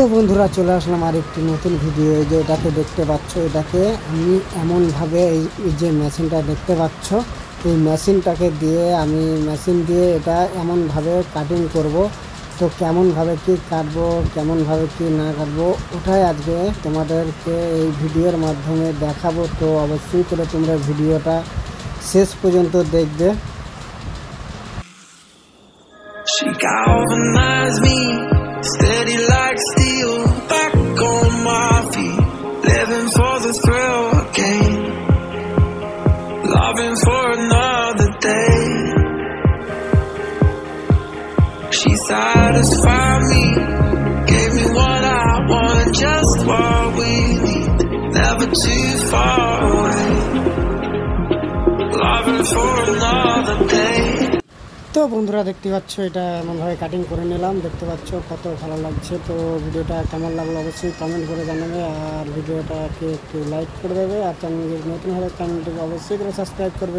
তো বন্ধুরা চলে আসলাম আরেকটি নতুন ভিডিও। এই যে এটাকে দেখতে পাচ্ছ, এটাকে আমি এমনভাবে এই যে মেশিনটা দেখতে পাচ্ছ, এই মেশিনটাকে দিয়ে আমি মেশিন দিয়ে এটা এমনভাবে কাটিং করব। তো কেমনভাবে কি কাটবো, কেমনভাবে কি না কাটবো, ওটাই আজকে তোমাদেরকে এই ভিডিওর মাধ্যমে দেখাবো। তো অবশ্যই করে তোমরা ভিডিওটা শেষ পর্যন্ত দেখবে। She galvanized me, steady like steel, back on my feet, living for the thrill again, loving for another day. She satisfied me, gave me what I want, just what we need, never too far away, loving for another day. তো বন্ধুরা দেখতে পাচ্ছ, এটা এমনভাবে cutting করে নিলাম। দেখতে পাচ্ছ কত ভালো লাগছে। তো ভিডিওটা কেমন লাগলো অবশ্যই কমেন্ট করে জানাবে, আর ভিডিওটাকে একটু লাইক করে দেবে, আর চ্যানেল নতুন হলে চ্যানেলটিকে অবশ্যই করে সাবস্ক্রাইব করবে।